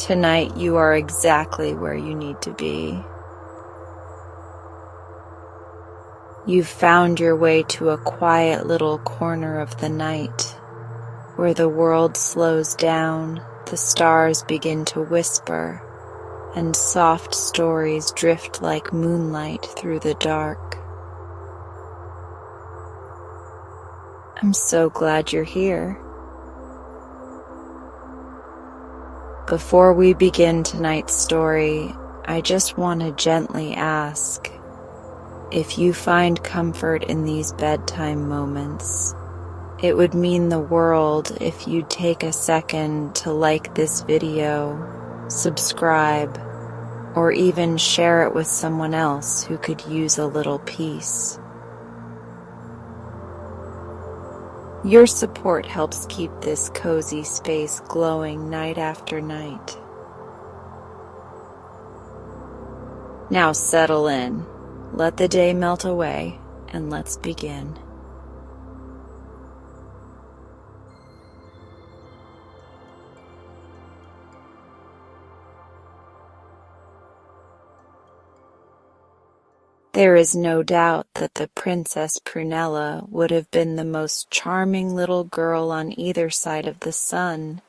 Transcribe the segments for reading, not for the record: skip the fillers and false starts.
Tonight you are exactly where you need to be. You've found your way to a quiet little corner of the night, where the world slows down, the stars begin to whisper, and soft stories drift like moonlight through the dark. I'm so glad you're here. Before we begin tonight's story, I just want to gently ask, if you find comfort in these bedtime moments, it would mean the world if you'd take a second to like this video, subscribe, or even share it with someone else who could use a little peace. Your support helps keep this cozy space glowing night after night. Now settle in, let the day melt away, and let's begin. There is no doubt that the Princess Prunella would have been the most charming little girl on either side of the sun,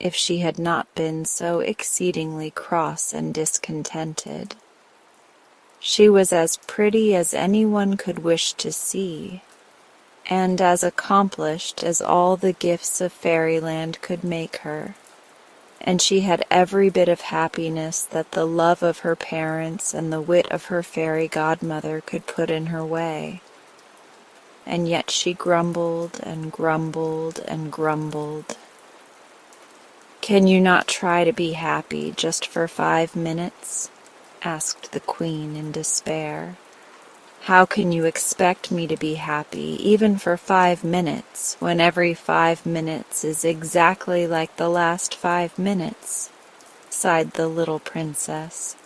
if she had not been so exceedingly cross and discontented. She was as pretty as anyone could wish to see, and as accomplished as all the gifts of fairyland could make her. And she had every bit of happiness that the love of her parents and the wit of her fairy godmother could put in her way. And yet she grumbled and grumbled and grumbled. "Can you not try to be happy just for 5 minutes?" asked the Queen in despair. "How can you expect me to be happy even for 5 minutes, when every 5 minutes is exactly like the last 5 minutes?" sighed the little princess.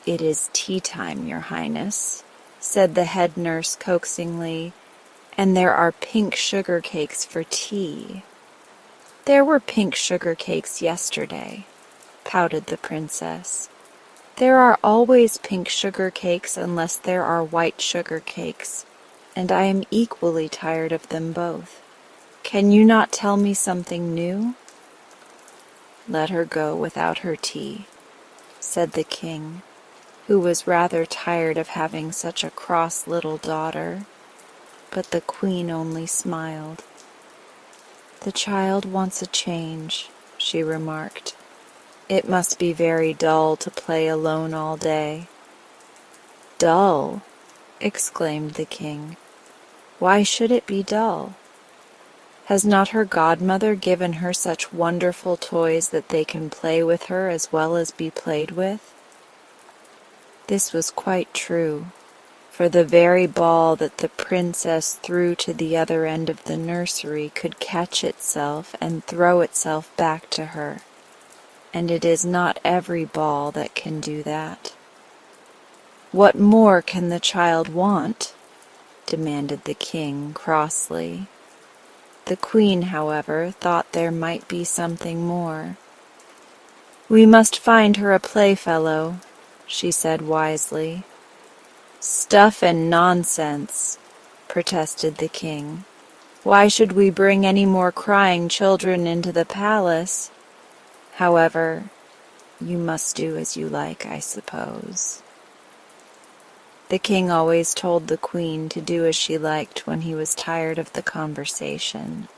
"It is tea time, Your Highness," said the head nurse coaxingly, "and there are pink sugar cakes for tea." "There were pink sugar cakes yesterday," pouted the princess. "There are always pink sugar cakes unless there are white sugar cakes, and I am equally tired of them both. Can you not tell me something new?" "Let her go without her tea," said the king, who was rather tired of having such a cross little daughter, but the queen only smiled. "The child wants a change," she remarked. "It must be very dull to play alone all day." "Dull!" exclaimed the king. "Why should it be dull? Has not her godmother given her such wonderful toys that they can play with her as well as be played with?" This was quite true, for the very ball that the princess threw to the other end of the nursery could catch itself and throw itself back to her. And it is not every ball that can do that. "What more can the child want?" demanded the king crossly. The queen, however, thought there might be something more. "We must find her a playfellow," she said wisely. "Stuff and nonsense," protested the king. "Why should we bring any more crying children into the palace? However, you must do as you like, I suppose." The king always told the queen to do as she liked when he was tired of the conversation.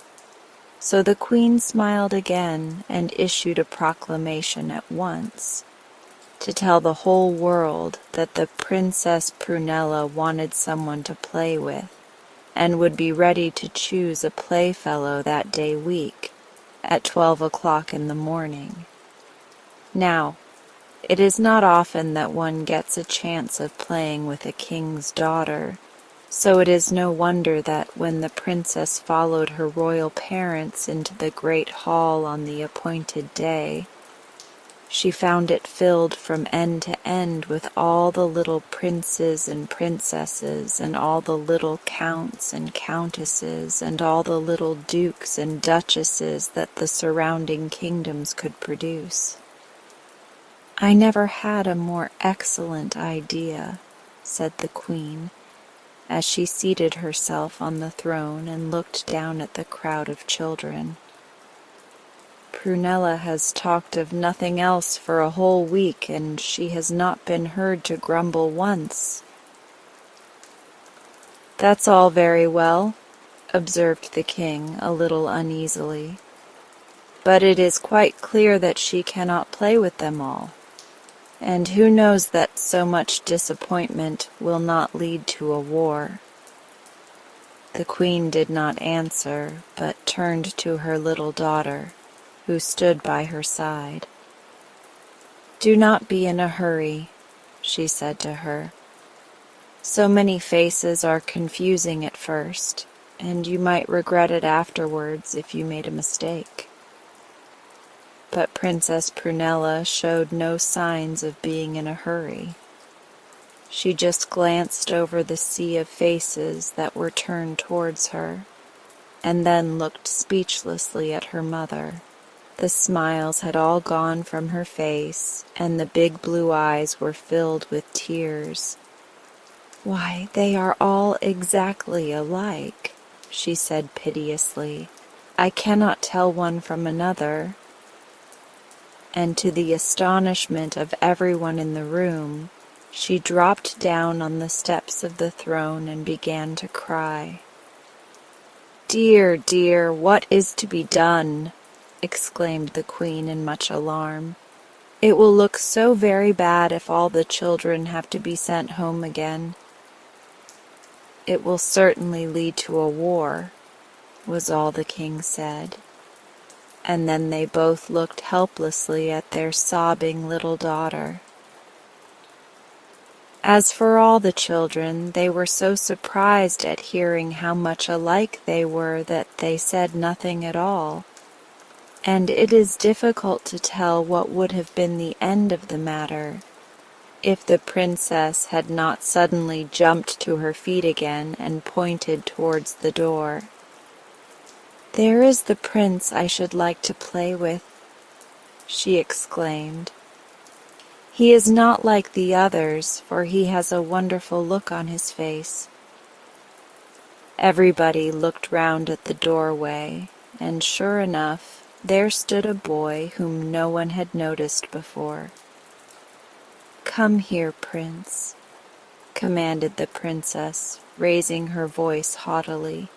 So the queen smiled again and issued a proclamation at once, to tell the whole world that the Princess Prunella wanted someone to play with, and would be ready to choose a playfellow that day week, at 12 o'clock in the morning. Now, it is not often that one gets a chance of playing with a king's daughter, so it is no wonder that when the princess followed her royal parents into the great hall on the appointed day, She found it filled from end to end with all the little princes and princesses and all the little counts and countesses and all the little dukes and duchesses that the surrounding kingdoms could produce. "I never had a more excellent idea," said the queen, as she seated herself on the throne and looked down at the crowd of children. "Prunella has talked of nothing else for a whole week, and she has not been heard to grumble once." "That's all very well," observed the king a little uneasily, "but it is quite clear that she cannot play with them all. And who knows that so much disappointment will not lead to a war?" The queen did not answer, but turned to her little daughter, who stood by her side. "Do not be in a hurry," she said to her. "So many faces are confusing at first, and you might regret it afterwards if you made a mistake." But Princess Prunella showed no signs of being in a hurry. She just glanced over the sea of faces that were turned towards her, and then looked speechlessly at her mother. The smiles had all gone from her face, and the big blue eyes were filled with tears. "Why, they are all exactly alike," she said piteously. "I cannot tell one from another." And to the astonishment of everyone in the room, she dropped down on the steps of the throne and began to cry. "Dear, dear, what is to be done?" exclaimed the queen in much alarm. "It will look so very bad if all the children have to be sent home again." "It will certainly lead to a war," was all the king said. And then they both looked helplessly at their sobbing little daughter. As for all the children, they were so surprised at hearing how much alike they were that they said nothing at all. And it is difficult to tell what would have been the end of the matter if the princess had not suddenly jumped to her feet again and pointed towards the door. "There is the prince I should like to play with," she exclaimed. "He is not like the others, for he has a wonderful look on his face." Everybody looked round at the doorway, and sure enough, there stood a boy whom no one had noticed before. "Come here, Prince," commanded the princess, raising her voice haughtily.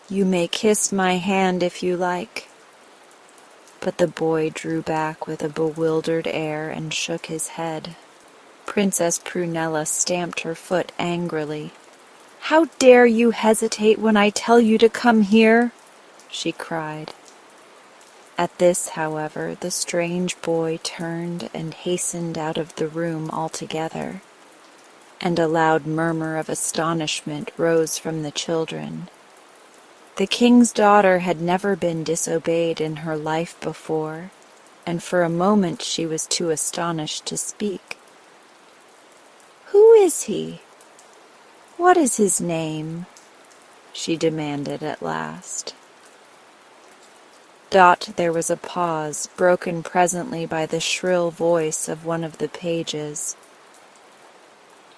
"You may kiss my hand if you like." But the boy drew back with a bewildered air and shook his head. Princess Prunella stamped her foot angrily. "How dare you hesitate when I tell you to come here?" she cried. At this, however, the strange boy turned and hastened out of the room altogether, and a loud murmur of astonishment rose from the children. The king's daughter had never been disobeyed in her life before, and for a moment she was too astonished to speak. "Who is he? What is his name?" she demanded at last. There was a pause, broken presently by the shrill voice of one of the pages.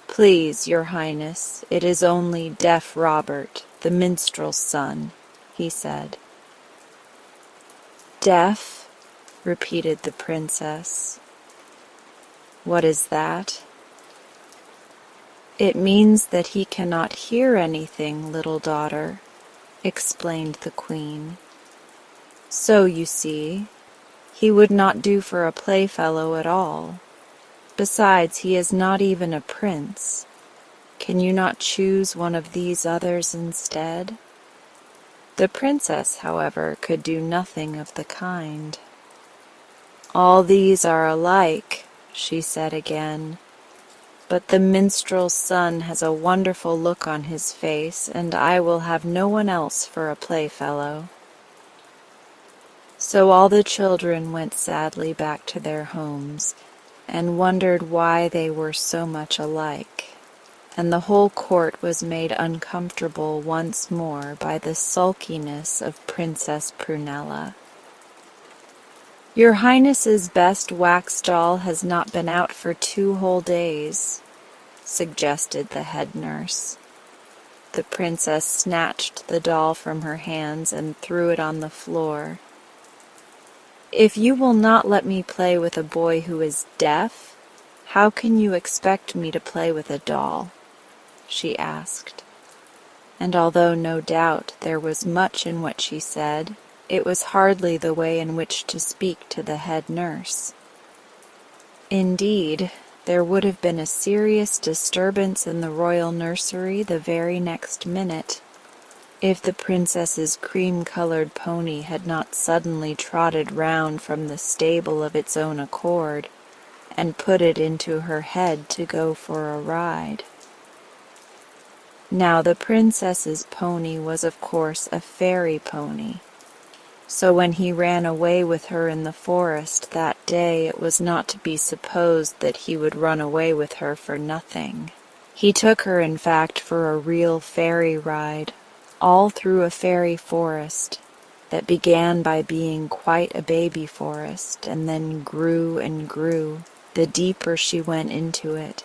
"Please, your highness, it is only deaf Robert, the minstrel's son," he said. "Deaf?" repeated the princess. "What is that?" "It means that he cannot hear anything, little daughter," explained the queen. "So, you see, he would not do for a playfellow at all. Besides, he is not even a prince. Can you not choose one of these others instead?" The princess, however, could do nothing of the kind. "All these are alike," she said again, "but the minstrel's son has a wonderful look on his face, and I will have no one else for a playfellow." So all the children went sadly back to their homes, and wondered why they were so much alike, and the whole court was made uncomfortable once more by the sulkiness of Princess Prunella. "Your Highness's best wax doll has not been out for 2 whole days," suggested the head nurse. The princess snatched the doll from her hands and threw it on the floor. "If you will not let me play with a boy who is deaf, how can you expect me to play with a doll?" she asked. And although no doubt there was much in what she said, it was hardly the way in which to speak to the head nurse. Indeed, there would have been a serious disturbance in the royal nursery the very next minute, if the princess's cream-colored pony had not suddenly trotted round from the stable of its own accord, and put it into her head to go for a ride. Now the princess's pony was of course a fairy pony, so when he ran away with her in the forest that day, it was not to be supposed that he would run away with her for nothing. He took her, in fact, for a real fairy ride, all through a fairy forest that began by being quite a baby forest, and then grew and grew, the deeper she went into it,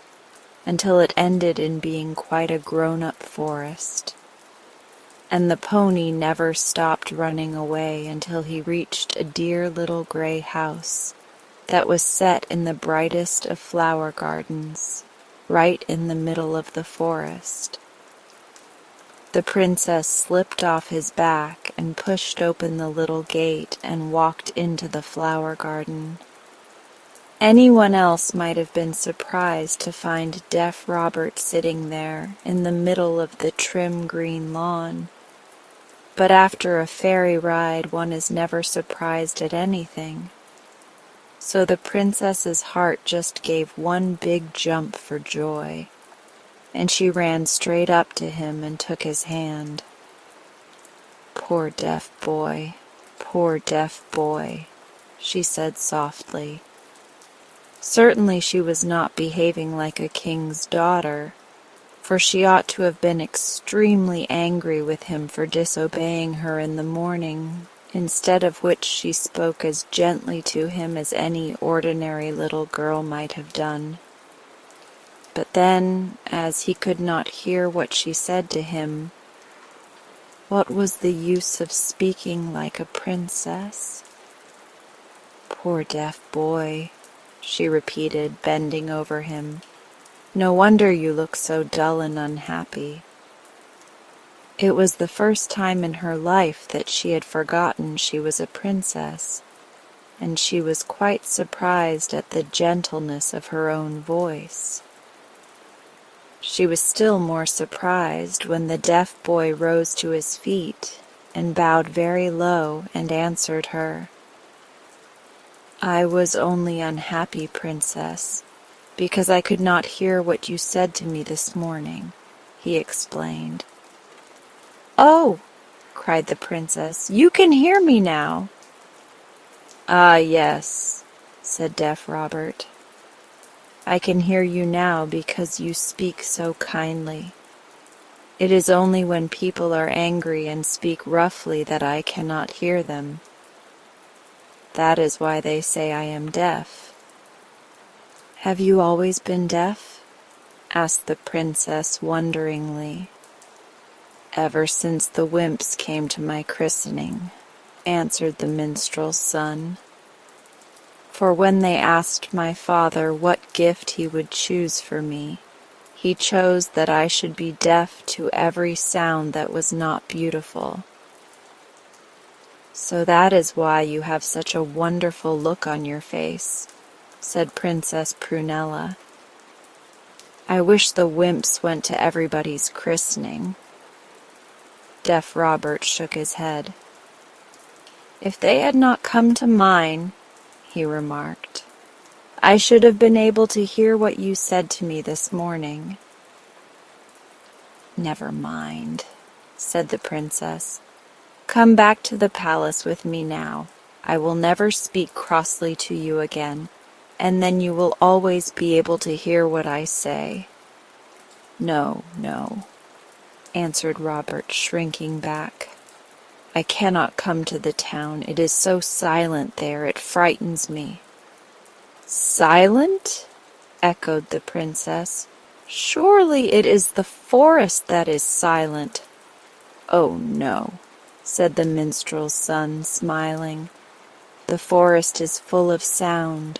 until it ended in being quite a grown-up forest. And the pony never stopped running away until he reached a dear little gray house that was set in the brightest of flower gardens, right in the middle of the forest. The princess slipped off his back and pushed open the little gate and walked into the flower garden. Anyone else might have been surprised to find deaf Robert sitting there in the middle of the trim green lawn. But after a fairy ride, one is never surprised at anything. So the princess's heart just gave one big jump for joy, and she ran straight up to him and took his hand. "Poor deaf boy, poor deaf boy," she said softly. Certainly she was not behaving like a king's daughter, for she ought to have been extremely angry with him for disobeying her in the morning, instead of which she spoke as gently to him as any ordinary little girl might have done. But then, as he could not hear what she said to him, what was the use of speaking like a princess? "Poor deaf boy," she repeated, bending over him. "No wonder you look so dull and unhappy." It was the first time in her life that she had forgotten she was a princess, and she was quite surprised at the gentleness of her own voice. She was still more surprised when the deaf boy rose to his feet and bowed very low and answered her. "I was only unhappy, Princess, because I could not hear what you said to me this morning," he explained. "Oh!" cried the princess, "you can hear me now." "Ah, yes," said deaf Robert. "I can hear you now because you speak so kindly. It is only when people are angry and speak roughly that I cannot hear them. That is why they say I am deaf." "Have you always been deaf?" asked the princess wonderingly. "Ever since the wymps came to my christening," answered the minstrel's son. "For when they asked my father what gift he would choose for me, he chose that I should be deaf to every sound that was not beautiful. So that is why you have such a wonderful look on your face," said Princess Prunella. "I wish the wymps went to everybody's christening." Deaf Robert shook his head. "If they had not come to mine," he remarked, "I should have been able to hear what you said to me this morning." "Never mind," said the princess. "Come back to the palace with me now. I will never speak crossly to you again, and then you will always be able to hear what I say." "No, no," answered Robert, shrinking back. "I cannot come to the town. It is so silent there, it frightens me." "Silent?" echoed the princess. "Surely it is the forest that is silent." "Oh, no," said the minstrel's son, smiling. "The forest is full of sound.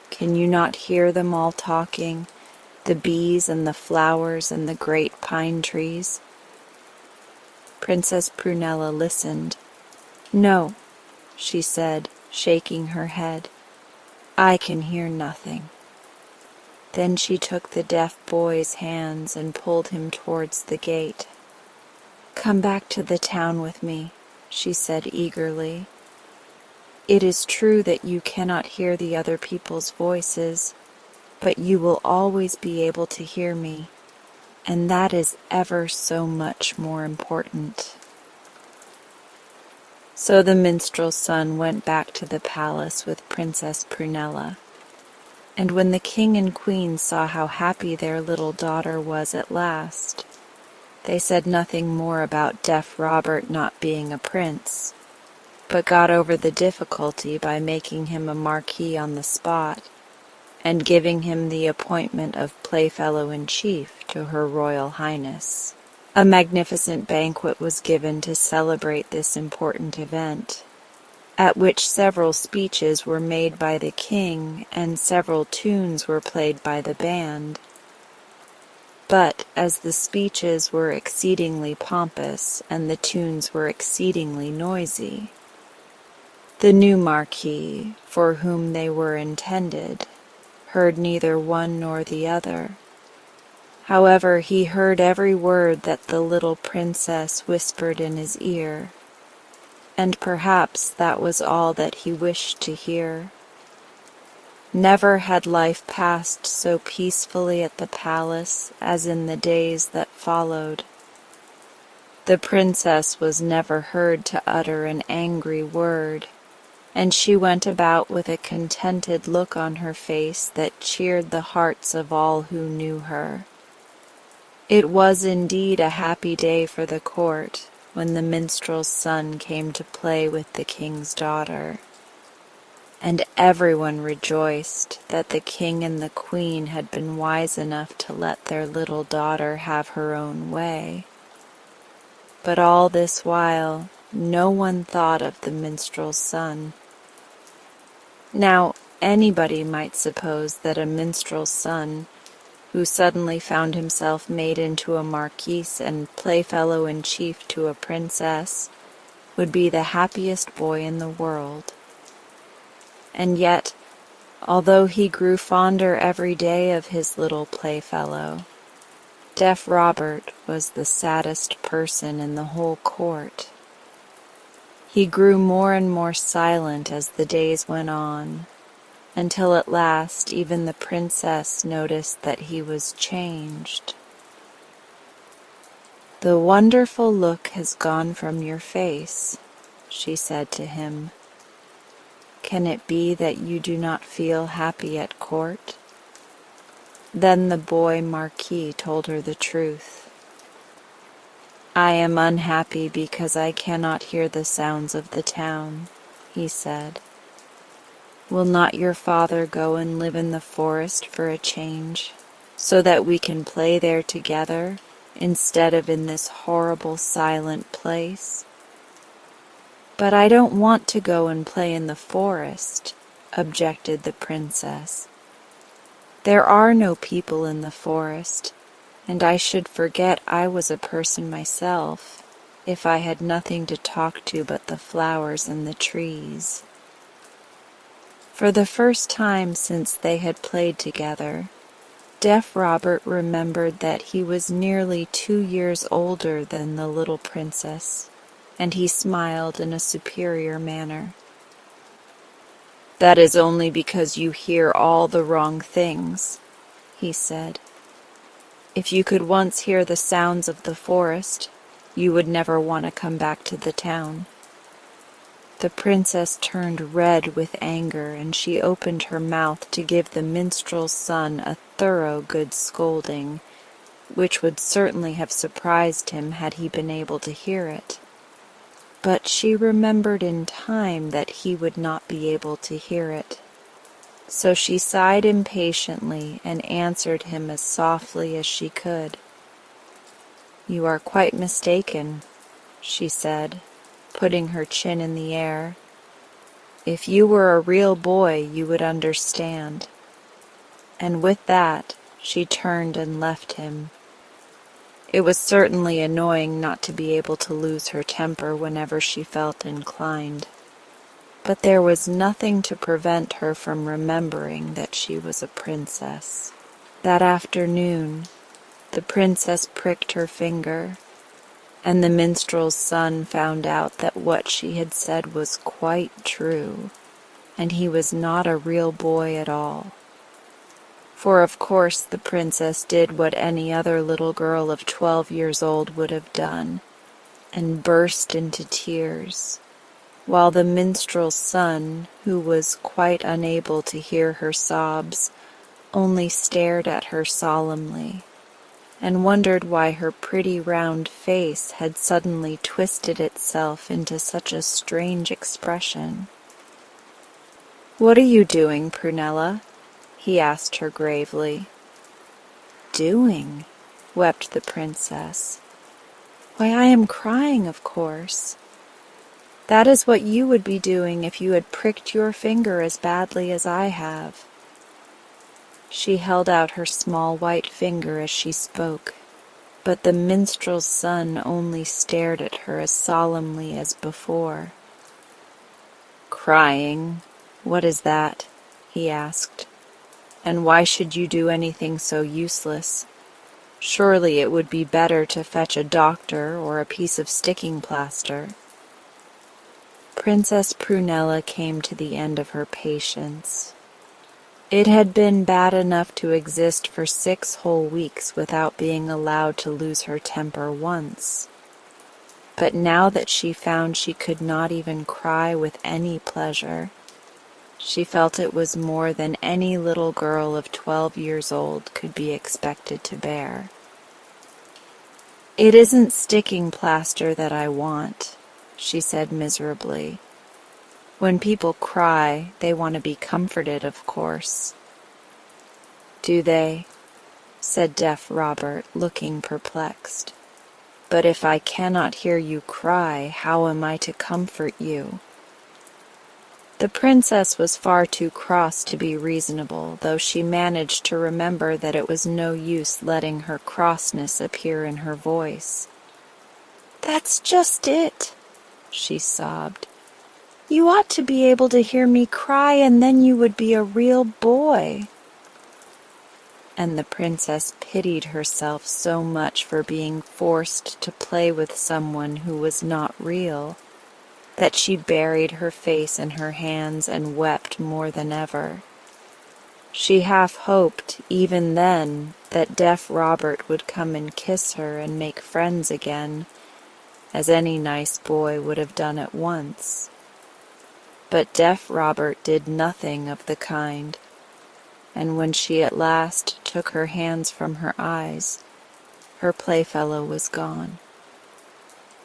Can you not hear them all talking, the bees and the flowers and the great pine trees?" Princess Prunella listened. "No," she said, shaking her head. "I can hear nothing." Then she took the deaf boy's hands and pulled him towards the gate. "Come back to the town with me," she said eagerly. "It is true that you cannot hear the other people's voices, but you will always be able to hear me, and that is ever so much more important." So the minstrel's son went back to the palace with Princess Prunella. And when the king and queen saw how happy their little daughter was at last, they said nothing more about deaf Robert not being a prince, but got over the difficulty by making him a marquis on the spot, and giving him the appointment of playfellow-in-chief to Her Royal Highness. A magnificent banquet was given to celebrate this important event, at which several speeches were made by the king and several tunes were played by the band. But as the speeches were exceedingly pompous and the tunes were exceedingly noisy, the new marquis, for whom they were intended, heard neither one nor the other. However, he heard every word that the little princess whispered in his ear, and perhaps that was all that he wished to hear. Never had life passed so peacefully at the palace as in the days that followed. The princess was never heard to utter an angry word, and she went about with a contented look on her face that cheered the hearts of all who knew her. It was indeed a happy day for the court when the minstrel's son came to play with the king's daughter, and everyone rejoiced that the king and the queen had been wise enough to let their little daughter have her own way. But all this while no one thought of the minstrel's son. Now, anybody might suppose that a minstrel's son, who suddenly found himself made into a marquis and playfellow-in-chief to a princess, would be the happiest boy in the world. And yet, although he grew fonder every day of his little playfellow, deaf Robert was the saddest person in the whole court. He grew more and more silent as the days went on, until at last even the princess noticed that he was changed. "The wonderful look has gone from your face," she said to him. "Can it be that you do not feel happy at court?" Then the boy marquis told her the truth. "I am unhappy because I cannot hear the sounds of the town," he said. "Will not your father go and live in the forest for a change, so that we can play there together, instead of in this horrible silent place?" "But I don't want to go and play in the forest," objected the princess. "There are no people in the forest, and I should forget I was a person myself, if I had nothing to talk to but the flowers and the trees." For the first time since they had played together, deaf Robert remembered that he was nearly 2 years older than the little princess, and he smiled in a superior manner. "That is only because you hear all the wrong things," he said. "If you could once hear the sounds of the forest, you would never want to come back to the town." The princess turned red with anger, and she opened her mouth to give the minstrel's son a thorough good scolding, which would certainly have surprised him had he been able to hear it. But she remembered in time that he would not be able to hear it. So she sighed impatiently and answered him as softly as she could. "You are quite mistaken," she said, putting her chin in the air. "If you were a real boy, you would understand." And with that, she turned and left him. It was certainly annoying not to be able to lose her temper whenever she felt inclined. But there was nothing to prevent her from remembering that she was a princess. That afternoon, the princess pricked her finger, and the minstrel's son found out that what she had said was quite true, and he was not a real boy at all. For of course the princess did what any other little girl of 12 years old would have done, and burst into tears, while the minstrel's son, who was quite unable to hear her sobs, only stared at her solemnly, and wondered why her pretty round face had suddenly twisted itself into such a strange expression. "What are you doing, Prunella?" he asked her gravely. "Doing?" wept the princess. "Why, I am crying, of course. That is what you would be doing if you had pricked your finger as badly as I have." She held out her small white finger as she spoke, but the minstrel's son only stared at her as solemnly as before. "Crying? What is that?" he asked. "And why should you do anything so useless? Surely it would be better to fetch a doctor or a piece of sticking plaster." Princess Prunella came to the end of her patience. It had been bad enough to exist for 6 whole weeks without being allowed to lose her temper once. But now that she found she could not even cry with any pleasure, she felt it was more than any little girl of 12 years old could be expected to bear. "It isn't sticking plaster that I want," she said miserably. "When people cry, they want to be comforted, of course." "Do they?" said deaf Robert, looking perplexed. "But if I cannot hear you cry, how am I to comfort you?" The princess was far too cross to be reasonable, though she managed to remember that it was no use letting her crossness appear in her voice. "That's just it," she sobbed. "You ought to be able to hear me cry, and then you would be a real boy." And the princess pitied herself so much for being forced to play with someone who was not real, that she buried her face in her hands and wept more than ever. She half hoped, even then, that deaf Robert would come and kiss her and make friends again, as any nice boy would have done at once. But deaf Robert did nothing of the kind, and when she at last took her hands from her eyes, her playfellow was gone.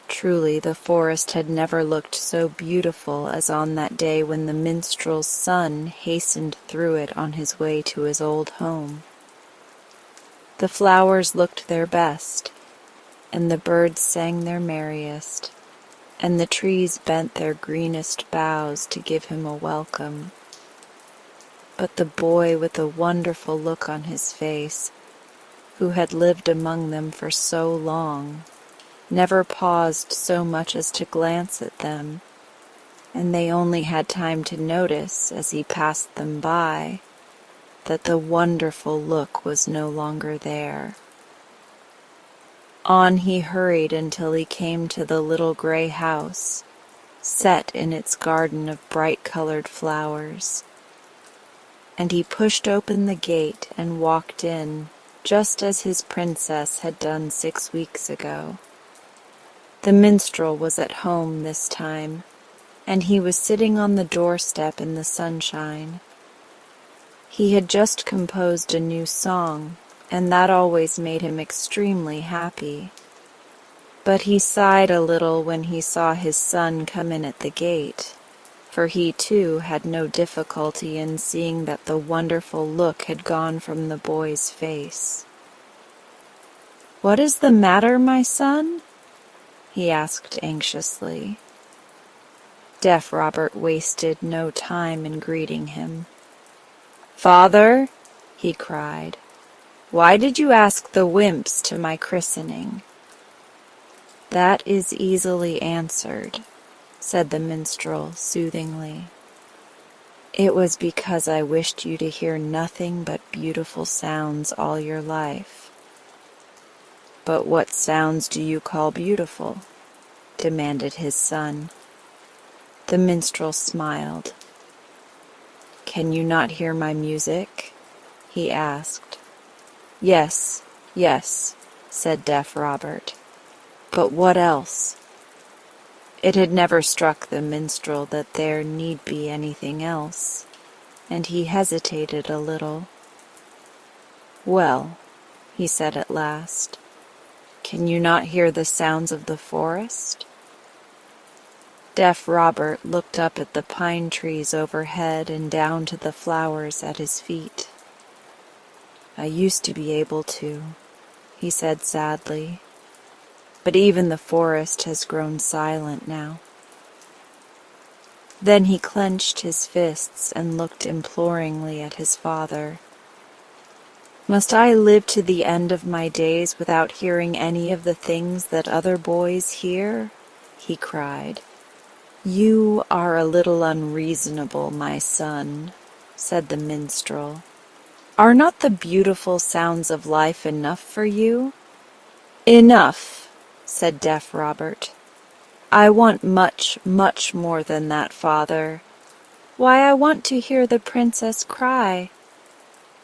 Truly, the forest had never looked so beautiful as on that day when the minstrel's son hastened through it on his way to his old home. The flowers looked their best, and the birds sang their merriest, and the trees bent their greenest boughs to give him a welcome. But the boy with the wonderful look on his face, who had lived among them for so long, never paused so much as to glance at them, and they only had time to notice, as he passed them by, that the wonderful look was no longer there. On he hurried until he came to the little gray house, set in its garden of bright-colored flowers, and he pushed open the gate and walked in, just as his princess had done 6 weeks ago. The minstrel was at home this time, and he was sitting on the doorstep in the sunshine. He had just composed a new song, and that always made him extremely happy. But he sighed a little when he saw his son come in at the gate, for he too had no difficulty in seeing that the wonderful look had gone from the boy's face. "What is the matter, my son?" he asked anxiously. Deaf Robert wasted no time in greeting him. "Father," he cried, "why did you ask the wymps to my christening?" "That is easily answered," said the minstrel soothingly. "It was because I wished you to hear nothing but beautiful sounds all your life." "But what sounds do you call beautiful?" demanded his son. The minstrel smiled. "Can you not hear my music?" he asked. "Yes, yes," said Deaf Robert. "But what else?" It had never struck the minstrel that there need be anything else, and he hesitated a little. "Well," he said at last, "can you not hear the sounds of the forest?" Deaf Robert looked up at the pine trees overhead and down to the flowers at his feet. "I used to be able to," he said sadly, "but even the forest has grown silent now." Then he clenched his fists and looked imploringly at his father. "Must I live to the end of my days without hearing any of the things that other boys hear?" he cried. "You are a little unreasonable, my son," said the minstrel. "Are not the beautiful sounds of life enough for you?" "Enough," said Deaf Robert. "I want much, much more than that, father. Why, I want to hear the princess cry."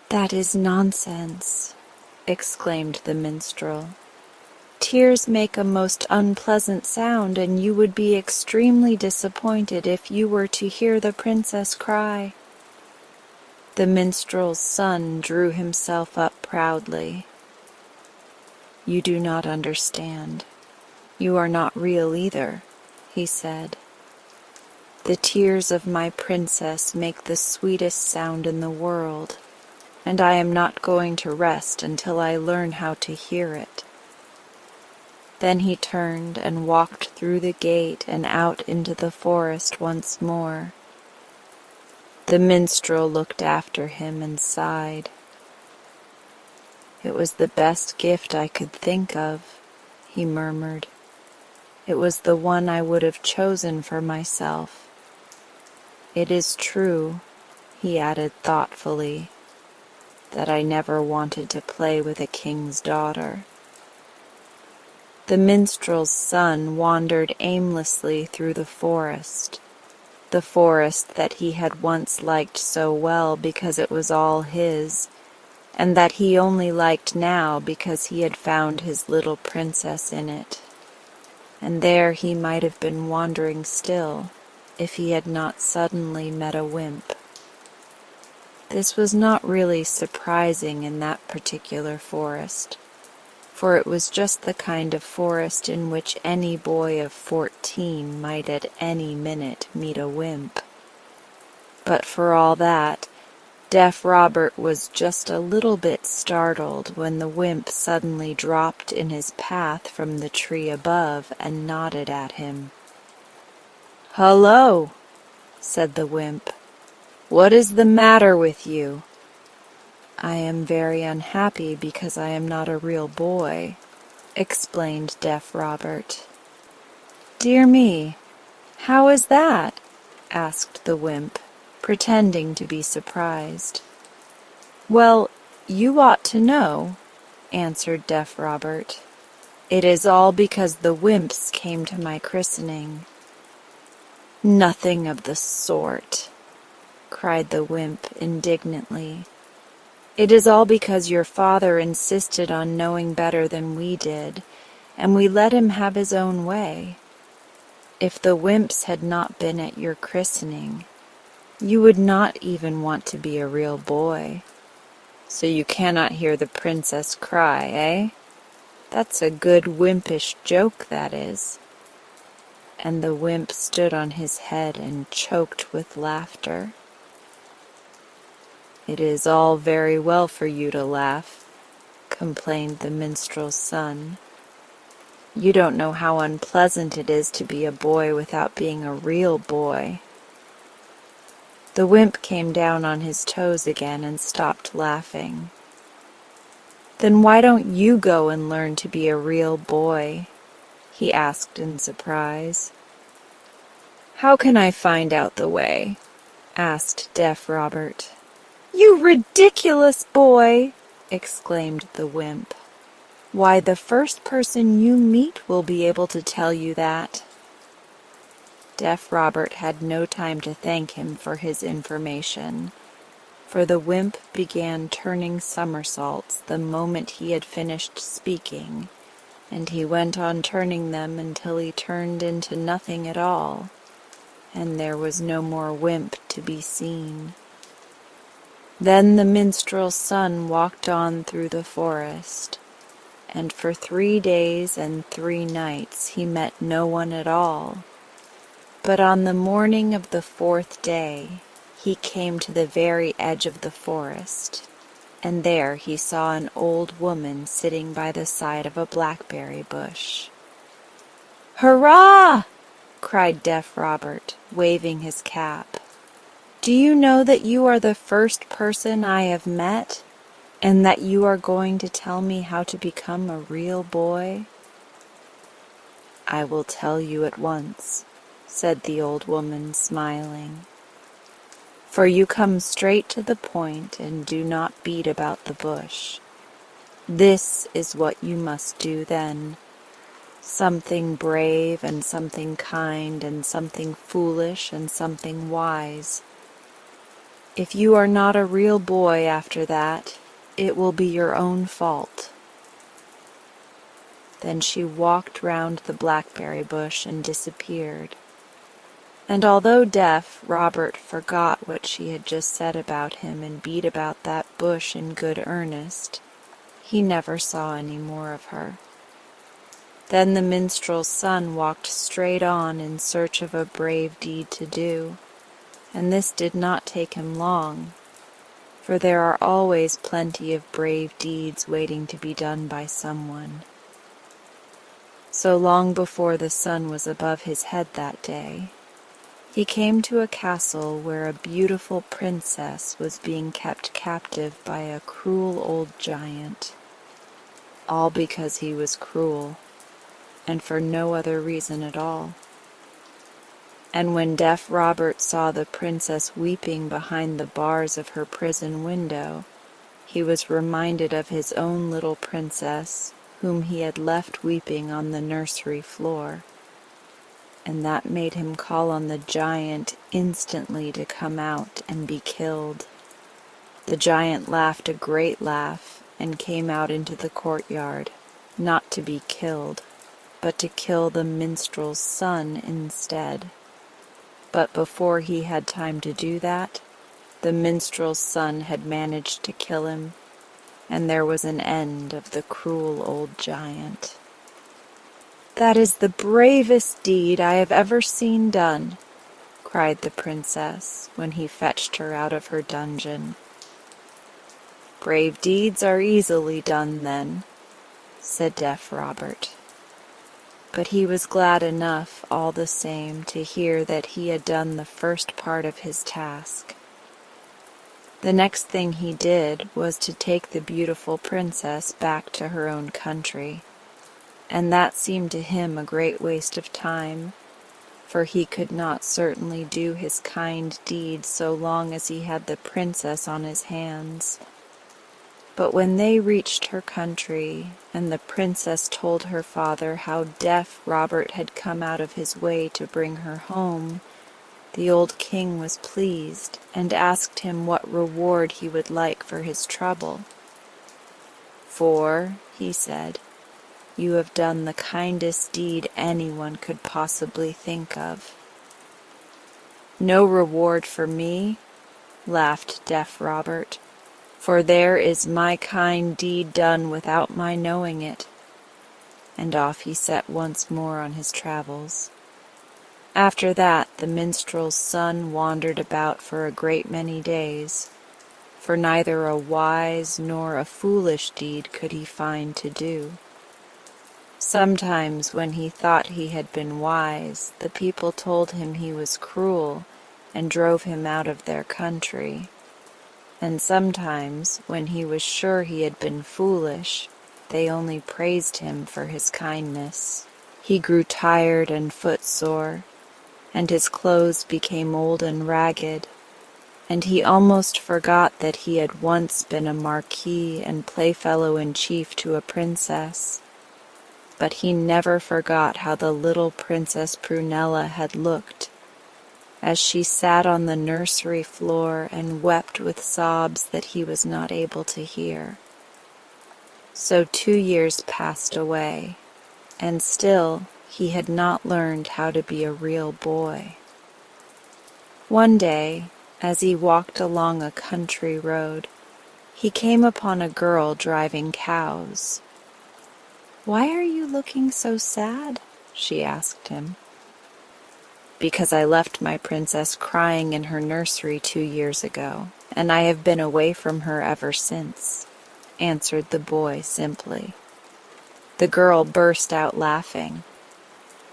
"That is nonsense," exclaimed the minstrel. "Tears make a most unpleasant sound, and you would be extremely disappointed if you were to hear the princess cry." The minstrel's son drew himself up proudly. "You do not understand. You are not real either," he said. "The tears of my princess make the sweetest sound in the world, and I am not going to rest until I learn how to hear it." Then he turned and walked through the gate and out into the forest once more. The minstrel looked after him and sighed. "It was the best gift I could think of," he murmured. "It was the one I would have chosen for myself. It is true," he added thoughtfully, "that I never wanted to play with a king's daughter." The minstrel's son wandered aimlessly through the forest that he had once liked so well because it was all his, and that he only liked now because he had found his little princess in it. And there he might have been wandering still, if he had not suddenly met a wymp. This was not really surprising in that particular forest, for it was just the kind of forest in which any boy of 14 might at any minute meet a wymp. But for all that, Deaf Robert was just a little bit startled when the wymp suddenly dropped in his path from the tree above and nodded at him. "Hullo," said the wymp. "What is the matter with you?" "I am very unhappy because I am not a real boy," explained Deaf Robert. "Dear me, how is that?" asked the wymp, pretending to be surprised. "Well, you ought to know," answered Deaf Robert. "It is all because the wymps came to my christening." "Nothing of the sort," cried the wymp indignantly. "It is all because your father insisted on knowing better than we did, and we let him have his own way." If the wymps had not been at your christening, you would not even want to be a real boy. So you cannot hear the princess cry, eh? That's a good wympish joke, that is." And the wymp stood on his head and choked with laughter. "It is all very well for you to laugh," complained the minstrel's son. "You don't know how unpleasant it is to be a boy without being a real boy." The wymp came down on his toes again and stopped laughing. "Then why don't you go and learn to be a real boy?" he asked in surprise. "How can I find out the way?" asked deaf Robert. "You ridiculous boy!" exclaimed the wymp. "Why, the first person you meet will be able to tell you that." Deaf Robert had no time to thank him for his information, for the wymp began turning somersaults the moment he had finished speaking, and he went on turning them until he turned into nothing at all, and there was no more wymp to be seen. Then the minstrel's son walked on through the forest, and for 3 days and 3 nights he met no one at all. But on the morning of the 4th day he came to the very edge of the forest, and there he saw an old woman sitting by the side of a blackberry bush. "Hurrah!" cried deaf Robert, waving his cap. "Do you know that you are the first person I have met, and that you are going to tell me how to become a real boy?" "I will tell you at once," said the old woman, smiling. "For you come straight to the point and do not beat about the bush. This is what you must do then. Something brave and something kind and something foolish and something wise. If you are not a real boy after that, it will be your own fault." Then she walked round the blackberry bush and disappeared. And although deaf, Robert forgot what she had just said about him and beat about that bush in good earnest. He never saw any more of her. Then the minstrel's son walked straight on in search of a brave deed to do, and this did not take him long, for there are always plenty of brave deeds waiting to be done by someone. So long before the sun was above his head that day, he came to a castle where a beautiful princess was being kept captive by a cruel old giant, all because he was cruel, and for no other reason at all. And when deaf Robert saw the princess weeping behind the bars of her prison window, he was reminded of his own little princess, whom he had left weeping on the nursery floor, and that made him call on the giant instantly to come out and be killed. The giant laughed a great laugh and came out into the courtyard, not to be killed, but to kill the minstrel's son instead. But before he had time to do that, the minstrel's son had managed to kill him, and there was an end of the cruel old giant. "That is the bravest deed I have ever seen done," cried the princess when he fetched her out of her dungeon. "Brave deeds are easily done, then," said deaf Robert. But he was glad enough, all the same, to hear that he had done the first part of his task. The next thing he did was to take the beautiful princess back to her own country, and that seemed to him a great waste of time, for he could not certainly do his kind deed so long as he had the princess on his hands. But when they reached her country, and the princess told her father how deaf Robert had come out of his way to bring her home, the old king was pleased, and asked him what reward he would like for his trouble. "For," he said, you have done the kindest deed anyone could possibly think of." "No reward for me?" laughed deaf Robert, "for there is my kind deed done without my knowing it." And off he set once more on his travels. After that the minstrel's son wandered about for a great many days, for neither a wise nor a foolish deed could he find to do. Sometimes when he thought he had been wise, the people told him he was cruel and drove him out of their country. And sometimes, when he was sure he had been foolish, they only praised him for his kindness. He grew tired and footsore, and his clothes became old and ragged, and he almost forgot that he had once been a marquis and playfellow-in-chief to a princess. But he never forgot how the little Princess Prunella had looked as she sat on the nursery floor and wept with sobs that he was not able to hear. So 2 years passed away, and still he had not learned how to be a real boy. One day, as he walked along a country road, he came upon a girl driving cows. "Why are you looking so sad?" she asked him. "Because I left my princess crying in her nursery 2 years ago, and I have been away from her ever since," answered the boy simply. The girl burst out laughing.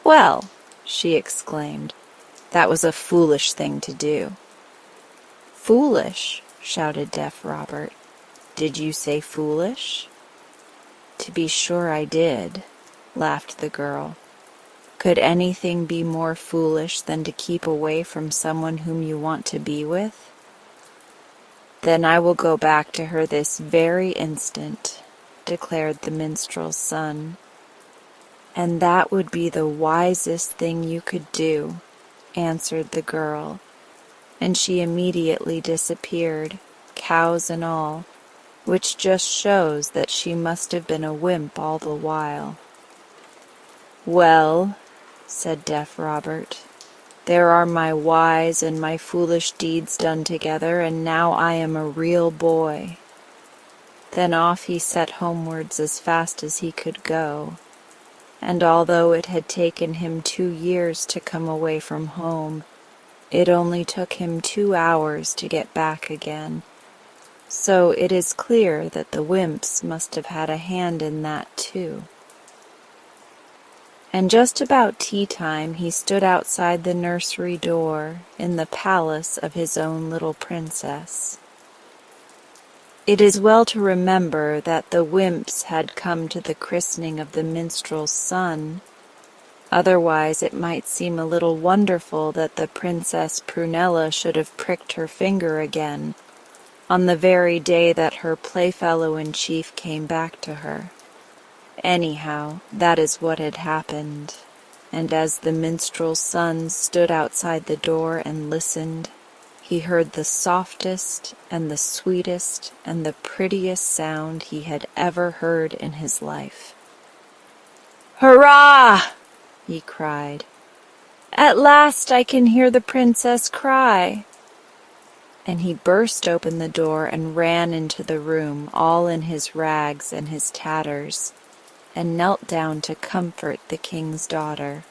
"Well," she exclaimed, "that was a foolish thing to do." "Foolish?" shouted deaf Robert. "Did you say foolish?" "To be sure I did," laughed the girl. "Could anything be more foolish than to keep away from someone whom you want to be with?" "Then I will go back to her this very instant," declared the minstrel's son. "And that would be the wisest thing you could do," answered the girl, and she immediately disappeared, cows and all, which just shows that she must have been a wimp all the while. "Well," said deaf Robert, "there are my wise and my foolish deeds done together, and now I am a real boy." Then off he set homewards as fast as he could go, and although it had taken him 2 years to come away from home, it only took him 2 hours to get back again. So it is clear that the wymps must have had a hand in that too. And just about tea-time he stood outside the nursery door in the palace of his own little princess. It is well to remember that the wymps had come to the christening of the minstrel's son. Otherwise it might seem a little wonderful that the Princess Prunella should have pricked her finger again, on the very day that her playfellow-in-chief came back to her. Anyhow, that is what had happened, and as the minstrel's son stood outside the door and listened, he heard the softest and the sweetest and the prettiest sound he had ever heard in his life. "Hurrah!" he cried. "At last I can hear the princess cry." And he burst open the door and ran into the room, all in his rags and his tatters, and knelt down to comfort the king's daughter.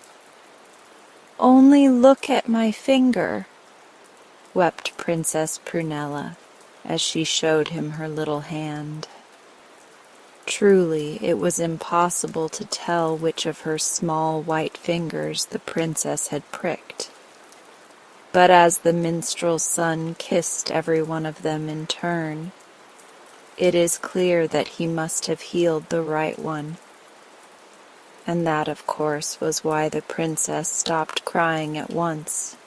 "Only look at my finger," wept Princess Prunella, as she showed him her little hand. Truly, it was impossible to tell which of her small white fingers the princess had pricked. But as the minstrel's son kissed every one of them in turn, it is clear that he must have healed the right one. And that, of course, was why the princess stopped crying at once.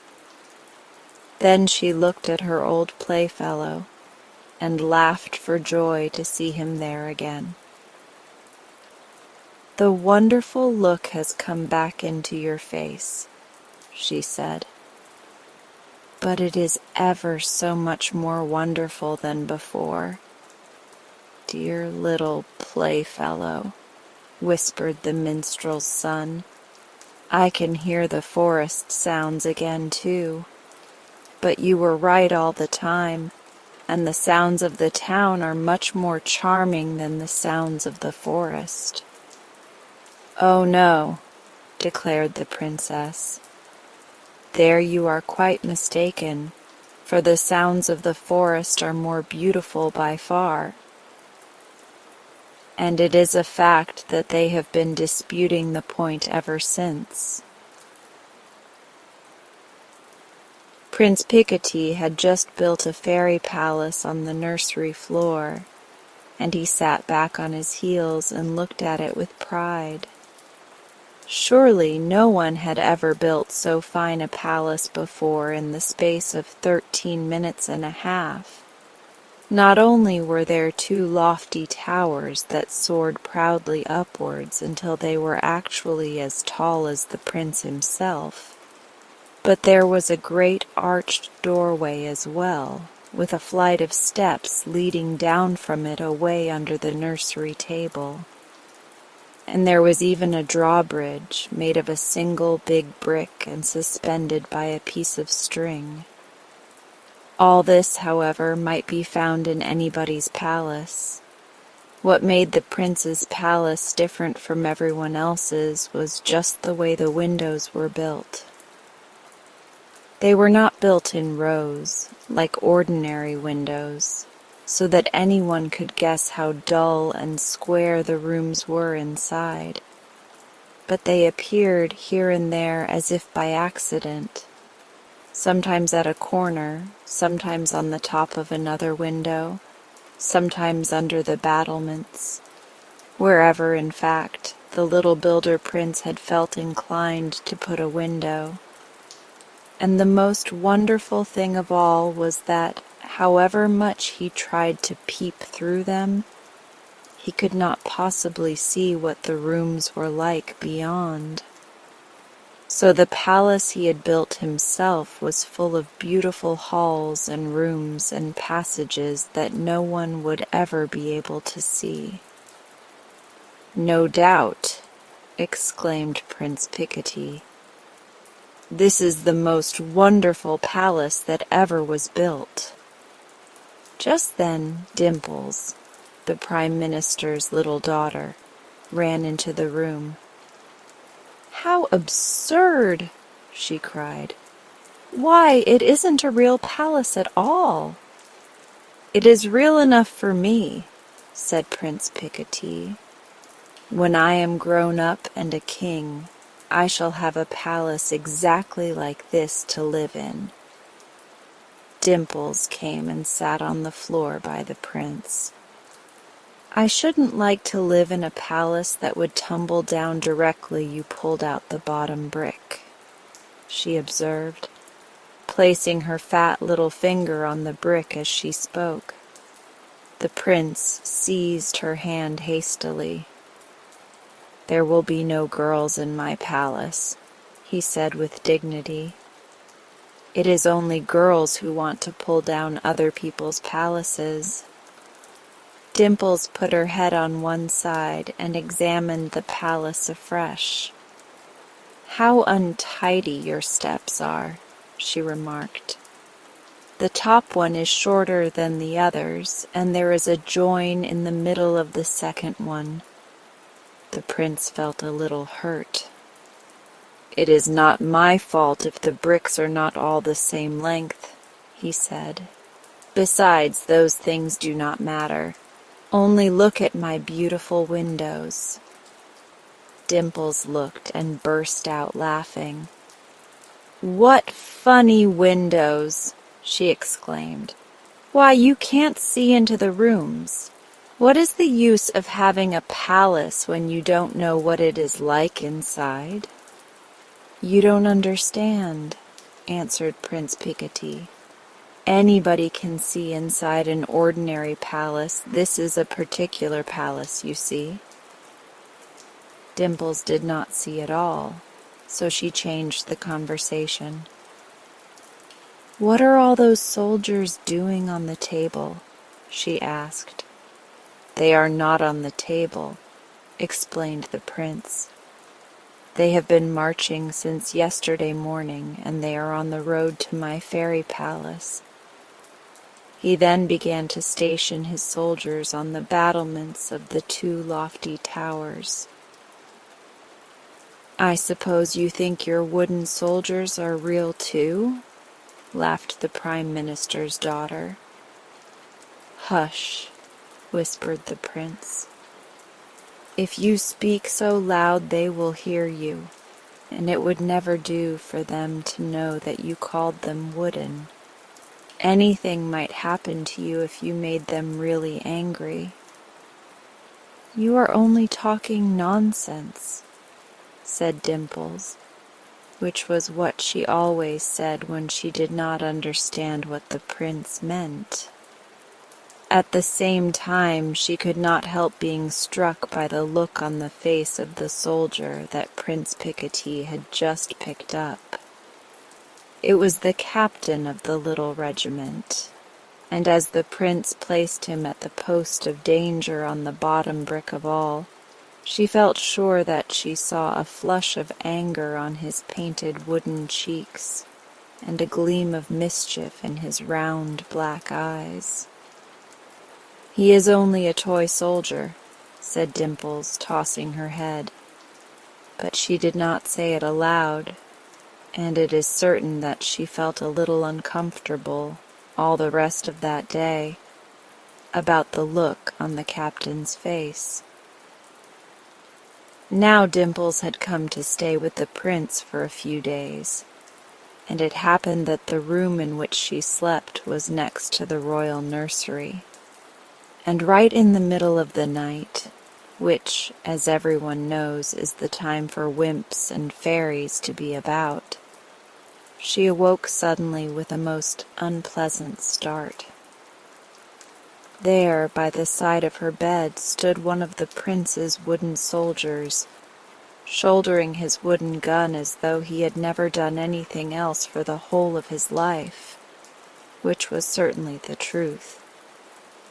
Then she looked at her old playfellow and laughed for joy to see him there again. "The wonderful look has come back into your face," she said. "But it is ever so much more wonderful than before. Dear little playfellow, whispered the minstrel's son. "I can hear the forest sounds again, too. But you were right all the time, and the sounds of the town are much more charming than the sounds of the forest." "Oh no," declared the princess. "There you are quite mistaken, for the sounds of the forest are more beautiful by far. And it is a fact that they have been disputing the point ever since." Prince Picotee had just built a fairy palace on the nursery floor, and he sat back on his heels and looked at it with pride. Surely no one had ever built so fine a palace before in the space of 13 minutes and a half. Not only were there 2 lofty towers that soared proudly upwards until they were actually as tall as the prince himself, but there was a great arched doorway as well, with a flight of steps leading down from it away under the nursery table. And there was even a drawbridge made of a single big brick and suspended by a piece of string. All this, however, might be found in anybody's palace. What made the prince's palace different from everyone else's was just the way the windows were built. They were not built in rows, like ordinary windows, so that anyone could guess how dull and square the rooms were inside. But they appeared here and there as if by accident, sometimes at a corner, sometimes on the top of another window, sometimes under the battlements, wherever, in fact, the little builder prince had felt inclined to put a window. And the most wonderful thing of all was that, however much he tried to peep through them, he could not possibly see what the rooms were like beyond. So the palace he had built himself was full of beautiful halls and rooms and passages that no one would ever be able to see. "No doubt," exclaimed Prince Picotee. "This is the most wonderful palace that ever was built." Just then Dimples, the Prime Minister's little daughter, ran into the room. "How absurd!" she cried. "Why, it isn't a real palace at all." "It is real enough for me," said Prince Picotee. "When I am grown up and a king, I shall have a palace exactly like this to live in." Dimples came and sat on the floor by the prince. "I shouldn't like to live in a palace that would tumble down directly you pulled out the bottom brick," she observed, placing her fat little finger on the brick as she spoke. The prince seized her hand hastily. "There will be no girls in my palace," he said with dignity. "It is only girls who want to pull down other people's palaces." Dimples put her head on one side and examined the palace afresh. "How untidy your steps are," she remarked. "The top one is shorter than the others, and there is a join in the middle of the second one." The prince felt a little hurt. "It is not my fault if the bricks are not all the same length," he said. "Besides, those things do not matter. Only look at my beautiful windows." Dimples looked and burst out laughing. "What funny windows!" she exclaimed. "Why, you can't see into the rooms. What is the use of having a palace when you don't know what it is like inside?" "You don't understand," answered Prince Picotee. "Anybody can see inside an ordinary palace. This is a particular palace, you see." Dimples did not see at all, so she changed the conversation. "What are all those soldiers doing on the table?" she asked. "They are not on the table," explained the prince. "They have been marching since yesterday morning, and they are on the road to my fairy palace." He then began to station his soldiers on the battlements of the two lofty towers. "I suppose you think your wooden soldiers are real too?" laughed the Prime Minister's daughter. "Hush," whispered the prince. "If you speak so loud they will hear you, and it would never do for them to know that you called them wooden. Anything might happen to you if you made them really angry." "You are only talking nonsense," said Dimples, which was what she always said when she did not understand what the prince meant. At the same time, she could not help being struck by the look on the face of the soldier that Prince Picotee had just picked up. It was the captain of the little regiment, and as the prince placed him at the post of danger on the bottom brick of all, she felt sure that she saw a flush of anger on his painted wooden cheeks, and a gleam of mischief in his round black eyes. "He is only a toy soldier," said Dimples, tossing her head. But she did not say it aloud, and it is certain that she felt a little uncomfortable all the rest of that day about the look on the captain's face. Now Dimples had come to stay with the prince for a few days, and it happened that the room in which she slept was next to the royal nursery. And right in the middle of the night, which, as everyone knows, is the time for wymps and fairies to be about, she awoke suddenly with a most unpleasant start. There, by the side of her bed, stood one of the prince's wooden soldiers, shouldering his wooden gun as though he had never done anything else for the whole of his life, which was certainly the truth,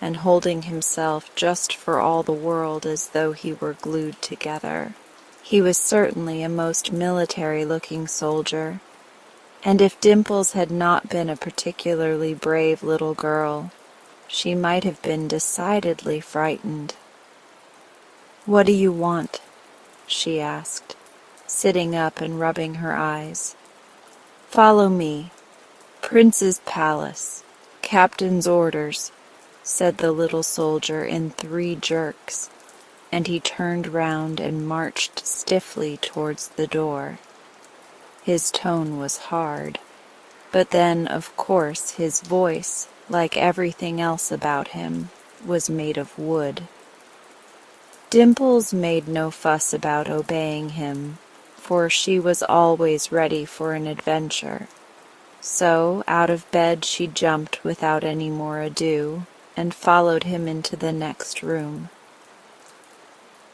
and holding himself just for all the world as though he were glued together. He was certainly a most military-looking soldier, and if Dimples had not been a particularly brave little girl, she might have been decidedly frightened. "What do you want?" she asked, sitting up and rubbing her eyes. "Follow me. Prince's palace. Captain's orders," said the little soldier in 3 jerks, and he turned round and marched stiffly towards the door. His tone was hard, but then, of course, his voice, like everything else about him, was made of wood. Dimples made no fuss about obeying him, for she was always ready for an adventure. So out of bed she jumped without any more ado, and followed him into the next room.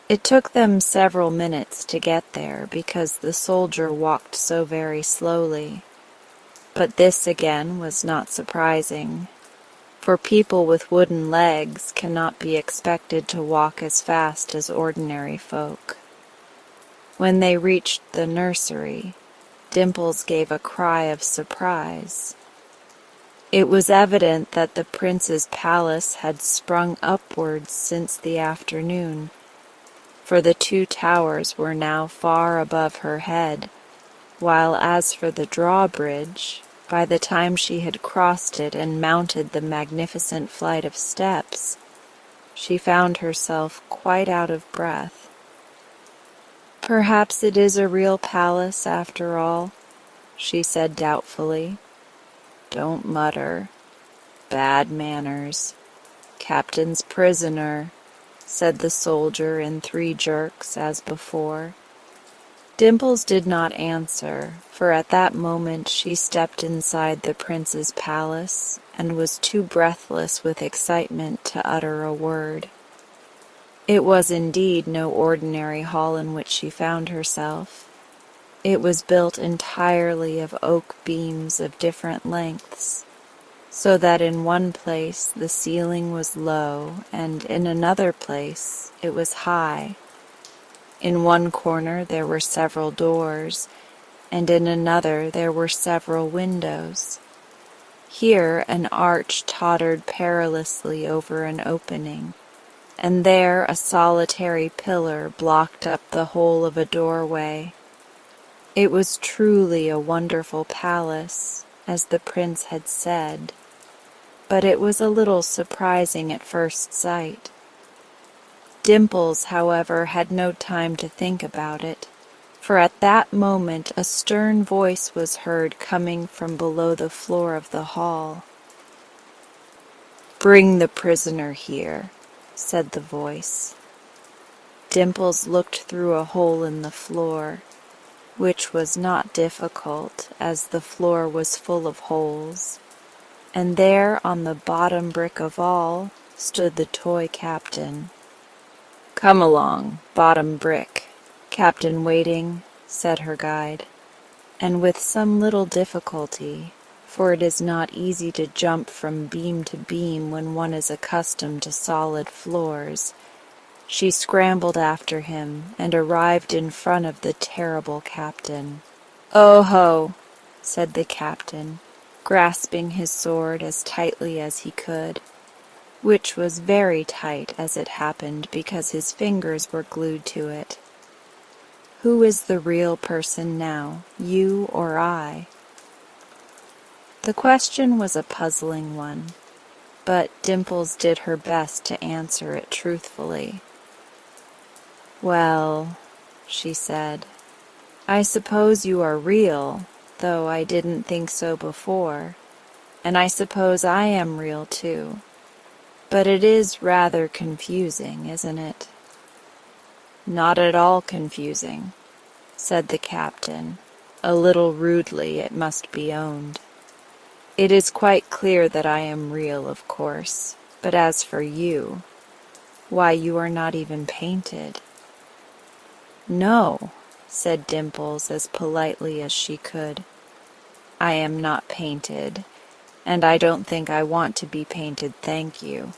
It took them several minutes to get there, because the soldier walked so very slowly. But this again was not surprising, for people with wooden legs cannot be expected to walk as fast as ordinary folk. When they reached the nursery, Dimples gave a cry of surprise. It was evident that the prince's palace had sprung upwards since the afternoon, for the 2 towers were now far above her head, while as for the drawbridge, by the time she had crossed it and mounted the magnificent flight of steps, she found herself quite out of breath. "Perhaps it is a real palace after all," she said doubtfully. "Don't mutter. Bad manners. Captain's prisoner," said the soldier in 3 jerks as before. Dimples did not answer, for at that moment she stepped inside the prince's palace and was too breathless with excitement to utter a word. It was indeed no ordinary hall in which she found herself. It was built entirely of oak beams of different lengths, so that in one place the ceiling was low and in another place it was high, In one corner there were several doors, and in another there were several windows. Here an arch tottered perilously over an opening, and there a solitary pillar blocked up the whole of a doorway. It was truly a wonderful palace, as the prince had said, but it was a little surprising at first sight. Dimples, however, had no time to think about it, for at that moment a stern voice was heard coming from below the floor of the hall. "Bring the prisoner here," said the voice. Dimples looked through a hole in the floor, which was not difficult, as the floor was full of holes, and there on the bottom brick of all stood the toy captain. "Come along, bottom brick, Captain Waiting," said her guide, and with some little difficulty, for it is not easy to jump from beam to beam when one is accustomed to solid floors, she scrambled after him and arrived in front of the terrible captain. "Oh ho!" said the captain, grasping his sword as tightly as he could, which was very tight as it happened because his fingers were glued to it. "Who is the real person now, you or I?" The question was a puzzling one, but Dimples did her best to answer it truthfully. "Well," she said, "I suppose you are real, though I didn't think so before, and I suppose I am real too. But it is rather confusing, isn't it?" "Not at all confusing," said the captain, a little rudely, it must be owned. "It is quite clear that I am real, of course, but as for you, why, you are not even painted." "No," said Dimples as politely as she could. "I am not painted, and I don't think I want to be painted, thank you.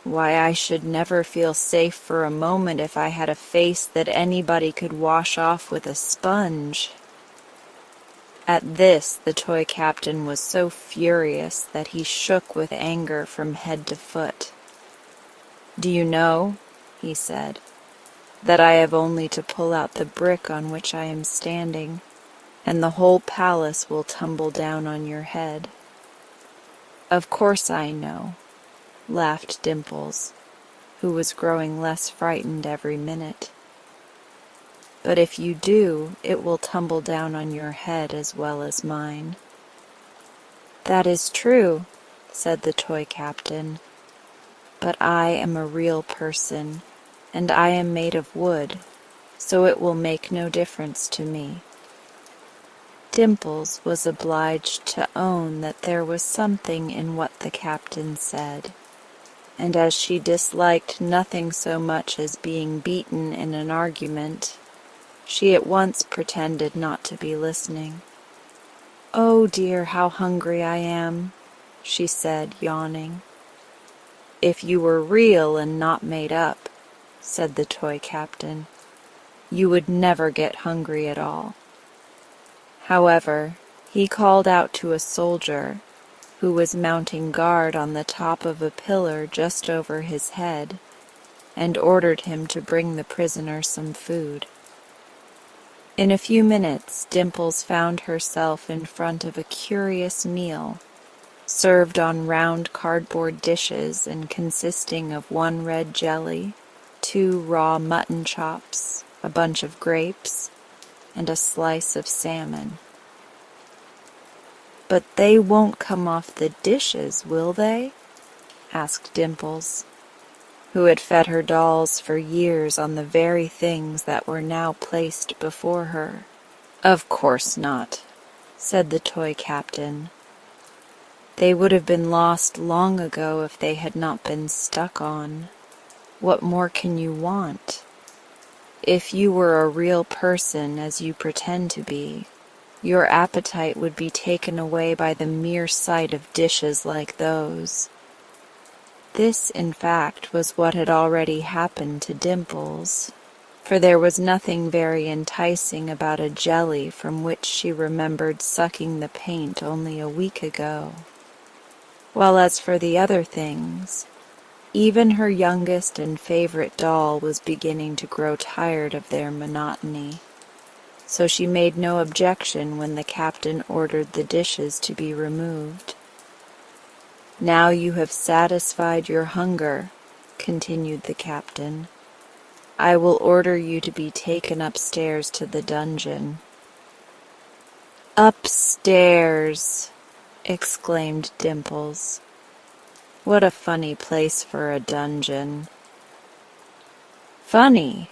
Why, I should never feel safe for a moment if I had a face that anybody could wash off with a sponge." At this the toy captain was so furious that he shook with anger from head to foot. "Do you know," he said, "that I have only to pull out the brick on which I am standing, and the whole palace will tumble down on your head?" "Of course I know," laughed Dimples, who was growing less frightened every minute. "But if you do, it will tumble down on your head as well as mine." "That is true," said the toy captain, "but I am a real person, and I am made of wood, so it will make no difference to me." Dimples was obliged to own that there was something in what the captain said, and as she disliked nothing so much as being beaten in an argument, she at once pretended not to be listening. "Oh dear, how hungry I am," she said, yawning. "If you were real and not made up," said the toy captain, "you would never get hungry at all." However, he called out to a soldier, who was mounting guard on the top of a pillar just over his head, and ordered him to bring the prisoner some food. In a few minutes Dimples found herself in front of a curious meal, served on round cardboard dishes and consisting of 1 red jelly, 2 raw mutton chops, a bunch of grapes, and a slice of salmon. "But they won't come off the dishes, will they?" asked Dimples, who had fed her dolls for years on the very things that were now placed before her. "Of course not," said the toy captain. "They would have been lost long ago if they had not been stuck on. What more can you want? If you were a real person, as you pretend to be, your appetite would be taken away by the mere sight of dishes like those." This, in fact, was what had already happened to Dimples, for there was nothing very enticing about a jelly from which she remembered sucking the paint only a week ago. While as for the other things, even her youngest and favorite doll was beginning to grow tired of their monotony, so she made no objection when the captain ordered the dishes to be removed. "Now you have satisfied your hunger," continued the captain, "I will order you to be taken upstairs to the dungeon." "Upstairs!" exclaimed Dimples. "What a funny place for a dungeon." "Funny?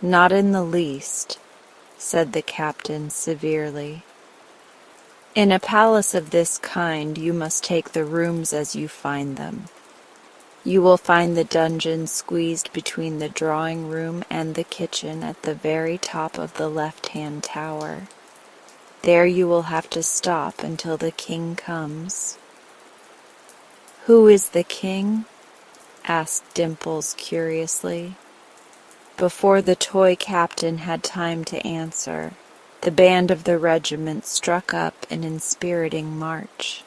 Not in the least," said the captain severely. "In a palace of this kind you must take the rooms as you find them. You will find the dungeon squeezed between the drawing room and the kitchen at the very top of the left-hand tower. There you will have to stop until the king comes." "Who is the king?" asked Dimples curiously. Before the toy captain had time to answer, the band of the regiment struck up an inspiriting march.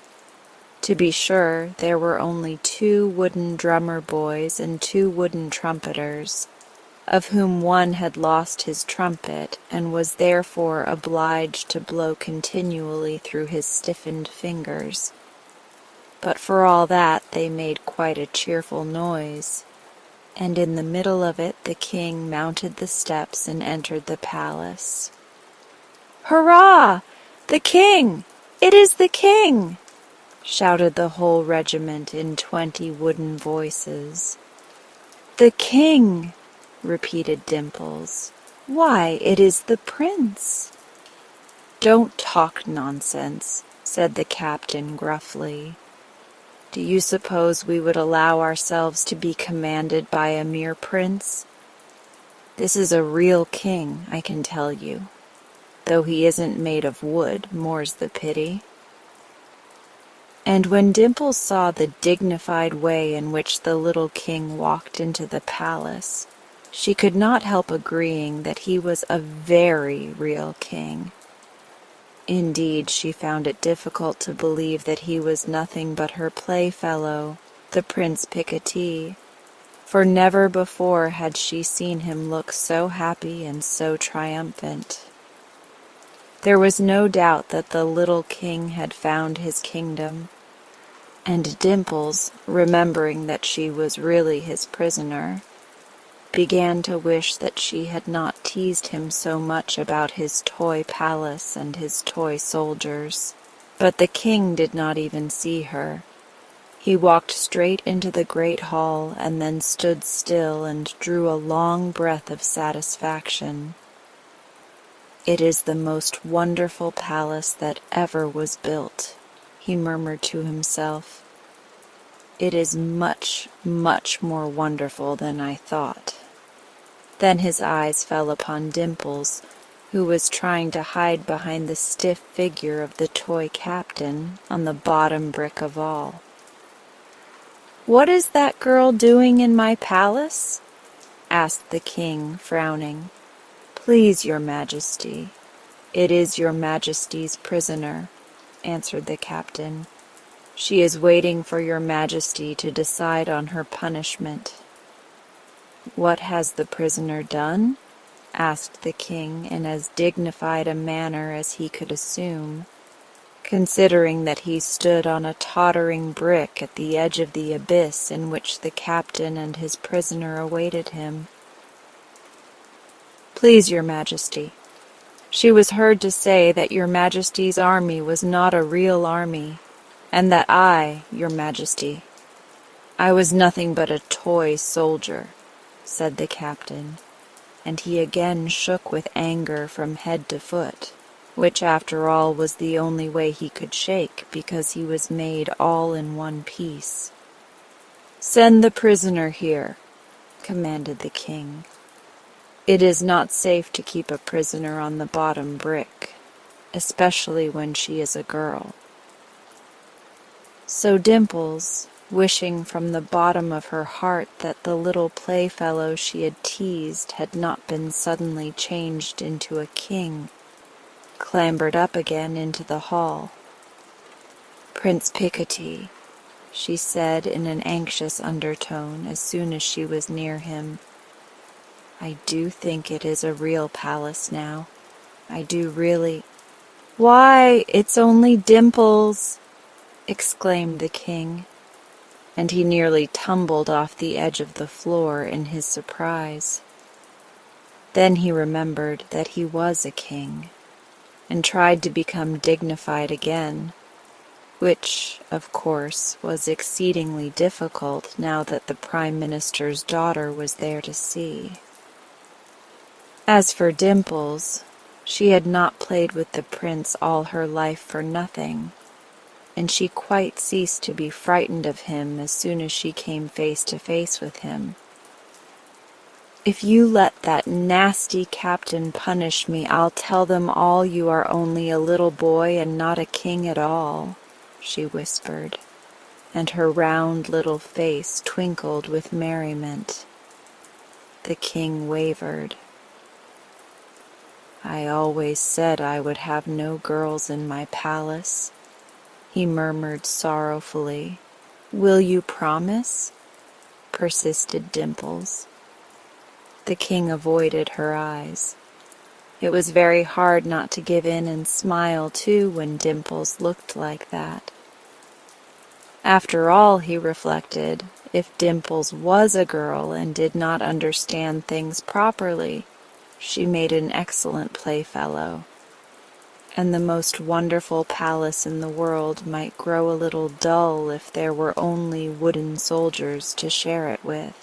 To be sure, there were only 2 wooden drummer boys and 2 wooden trumpeters, of whom one had lost his trumpet and was therefore obliged to blow continually through his stiffened fingers. But for all that they made quite a cheerful noise, and in the middle of it the king mounted the steps and entered the palace. "Hurrah! The king! It is the king!" shouted the whole regiment in 20 wooden voices. "The king!" repeated Dimples. "Why, it is the prince!" "Don't talk nonsense," said the captain gruffly. "Do you suppose we would allow ourselves to be commanded by a mere prince? This is a real king, I can tell you, though he isn't made of wood, more's the pity." And when Dimples saw the dignified way in which the little king walked into the palace, she could not help agreeing that he was a very real king. Indeed, she found it difficult to believe that he was nothing but her playfellow, the Prince Picotee, for never before had she seen him look so happy and so triumphant. There was no doubt that the little king had found his kingdom, and Dimples, remembering that she was really his prisoner, began to wish that she had not teased him so much about his toy palace and his toy soldiers. But the king did not even see her. He walked straight into the great hall and then stood still and drew a long breath of satisfaction. "It is the most wonderful palace that ever was built," he murmured to himself. "It is much, much more wonderful than I thought." Then his eyes fell upon Dimples, who was trying to hide behind the stiff figure of the toy captain on the bottom brick of all. "What is that girl doing in my palace?" asked the king, frowning. "Please, your majesty, it is your majesty's prisoner," answered the captain. "She is waiting for your majesty to decide on her punishment." "What has the prisoner done?" asked the king in as dignified a manner as he could assume, considering that he stood on a tottering brick at the edge of the abyss in which the captain and his prisoner awaited him. "Please, your majesty, she was heard to say that your majesty's army was not a real army, and that I, your majesty, I was nothing but a toy soldier," said the captain, and he again shook with anger from head to foot, which after all was the only way he could shake, because he was made all in one piece. "Send the prisoner here," commanded the king. "It is not safe to keep a prisoner on the bottom brick, especially when she is a girl." So Dimples, wishing from the bottom of her heart that the little playfellow she had teased had not been suddenly changed into a king, clambered up again into the hall. "Prince Picotee," she said in an anxious undertone as soon as she was near him, "I do think it is a real palace now. I do really—" "Why, it's only Dimples!" exclaimed the king, and he nearly tumbled off the edge of the floor in his surprise. Then he remembered that he was a king, and tried to become dignified again, which, of course, was exceedingly difficult now that the Prime Minister's daughter was there to see. As for Dimples, she had not played with the prince all her life for nothing, and she quite ceased to be frightened of him as soon as she came face to face with him. "If you let that nasty captain punish me, I'll tell them all you are only a little boy and not a king at all," she whispered, and her round little face twinkled with merriment. The king wavered. "I always said I would have no girls in my palace," he murmured sorrowfully. "Will you promise?" persisted Dimples. The king avoided her eyes. It was very hard not to give in and smile too when Dimples looked like that. After all, he reflected, if Dimples was a girl and did not understand things properly, she made an excellent playfellow, and the most wonderful palace in the world might grow a little dull if there were only wooden soldiers to share it with.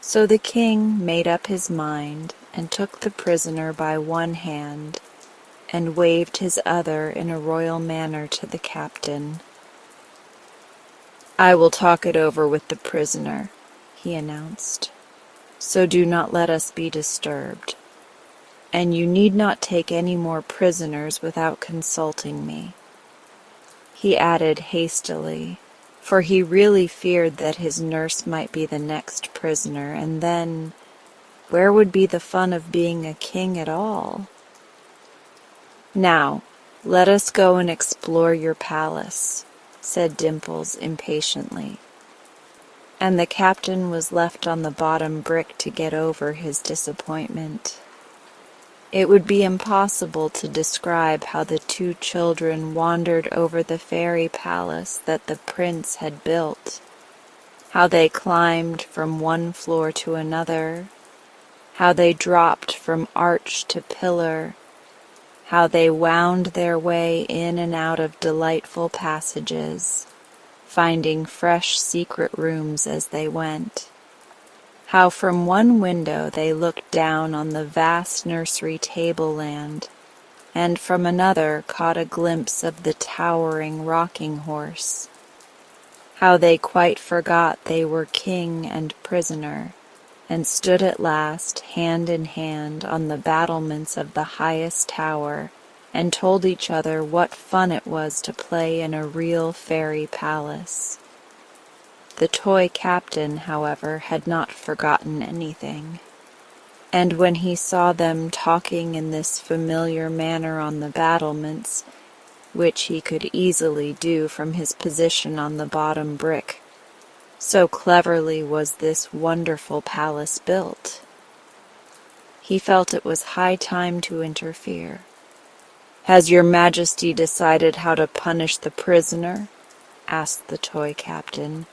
So the king made up his mind and took the prisoner by one hand and waved his other in a royal manner to the captain. "I will talk it over with the prisoner," he announced, "so do not let us be disturbed. And you need not take any more prisoners without consulting me," he added hastily, for he really feared that his nurse might be the next prisoner, and then where would be the fun of being a king at all? "Now, let us go and explore your palace," said Dimples impatiently, and the captain was left on the bottom brick to get over his disappointment. It would be impossible to describe how the two children wandered over the fairy palace that the prince had built, how they climbed from one floor to another, how they dropped from arch to pillar, how they wound their way in and out of delightful passages, finding fresh secret rooms as they went. How from one window they looked down on the vast nursery tableland, and from another caught a glimpse of the towering rocking horse. How they quite forgot they were king and prisoner, and stood at last hand in hand on the battlements of the highest tower, and told each other what fun it was to play in a real fairy palace. The toy captain, however, had not forgotten anything, and when he saw them talking in this familiar manner on the battlements, which he could easily do from his position on the bottom brick, so cleverly was this wonderful palace built, he felt it was high time to interfere. "Has your Majesty decided how to punish the prisoner?" asked the toy captain,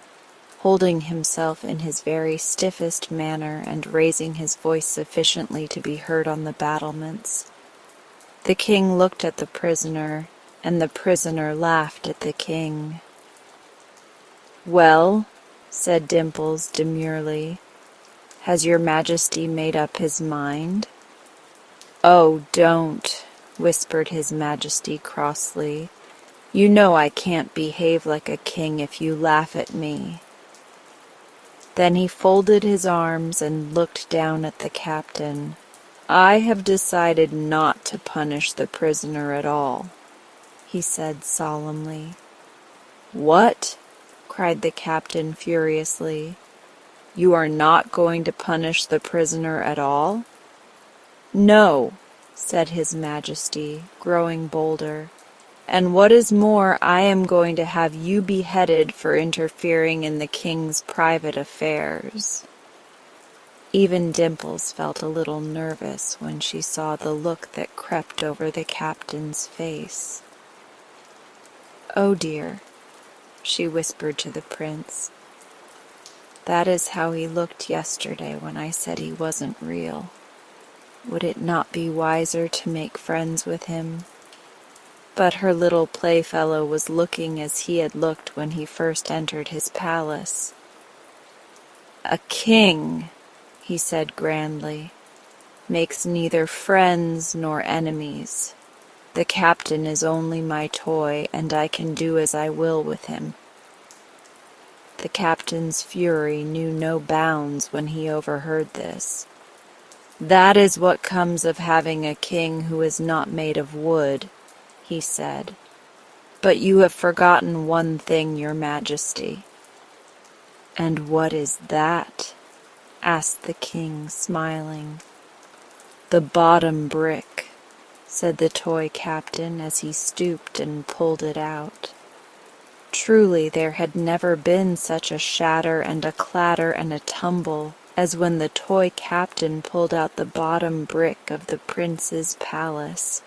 holding himself in his very stiffest manner and raising his voice sufficiently to be heard on the battlements. The king looked at the prisoner, and the prisoner laughed at the king. "Well," said Dimples demurely, "has your Majesty made up his mind?" "Oh, don't," whispered his Majesty crossly. "You know I can't behave like a king if you laugh at me." Then he folded his arms and looked down at the captain. "I have decided not to punish the prisoner at all," he said solemnly. "What?" cried the captain furiously. "You are not going to punish the prisoner at all?" "No," said his Majesty, growing bolder. "And what is more, I am going to have you beheaded for interfering in the king's private affairs." Even Dimples felt a little nervous when she saw the look that crept over the captain's face. "Oh dear," she whispered to the prince. "That is how he looked yesterday when I said he wasn't real. Would it not be wiser to make friends with him?" But her little playfellow was looking as he had looked when he first entered his palace. "A king," he said grandly, "makes neither friends nor enemies. The captain is only my toy, and I can do as I will with him." The captain's fury knew no bounds when he overheard this. "That is what comes of having a king who is not made of wood," he said. "But you have forgotten one thing, Your Majesty." "And what is that?" asked the king, smiling. "The bottom brick," said the toy captain as he stooped and pulled it out. Truly there had never been such a shatter and a clatter and a tumble as when the toy captain pulled out the bottom brick of the prince's palace,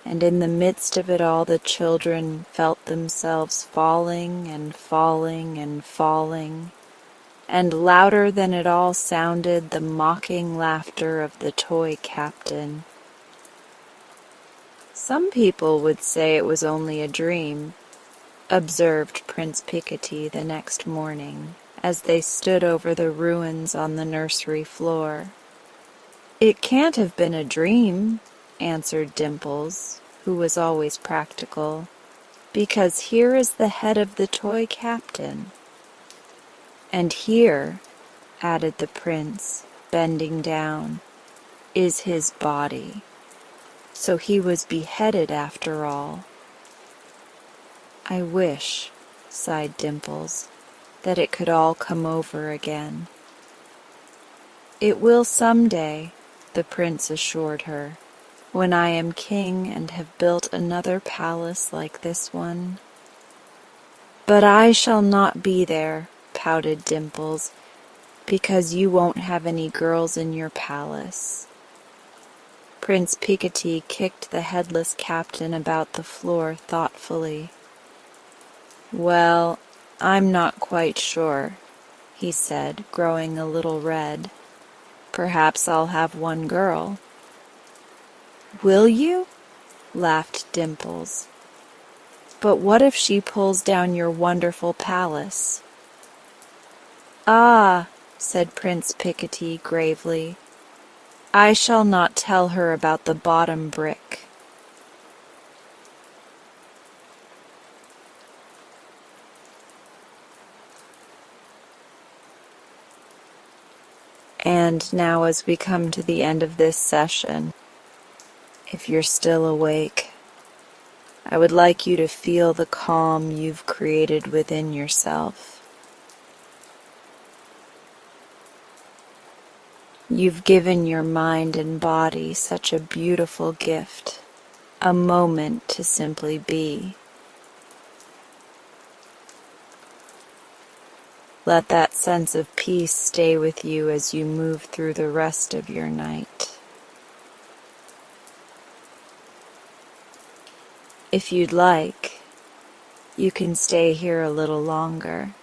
and in the midst of it all the children felt themselves falling and falling and falling, and louder than it all sounded the mocking laughter of the toy captain. "Some people would say it was only a dream," observed Prince Picotee the next morning, as they stood over the ruins on the nursery floor. "It can't have been a dream," answered Dimples, who was always practical, "because here is the head of the toy captain. And here," added the prince, bending down, "is his body. So he was beheaded after all." "I wish," sighed Dimples, "that it could all come over again." "It will some day," the prince assured her, "when I am king and have built another palace like this one." "But I shall not be there," pouted Dimples, "because you won't have any girls in your palace." Prince Picotee kicked the headless captain about the floor thoughtfully. "Well, I'm not quite sure," he said, growing a little red. "Perhaps I'll have one girl." "Will you?" laughed Dimples. "But what if she pulls down your wonderful palace?" "Ah," said Prince Picotee gravely, "I shall not tell her about the bottom brick." And now as we come to the end of this session, if you're still awake, I would like you to feel the calm you've created within yourself. You've given your mind and body such a beautiful gift, a moment to simply be. Let that sense of peace stay with you as you move through the rest of your night. If you'd like, you can stay here a little longer.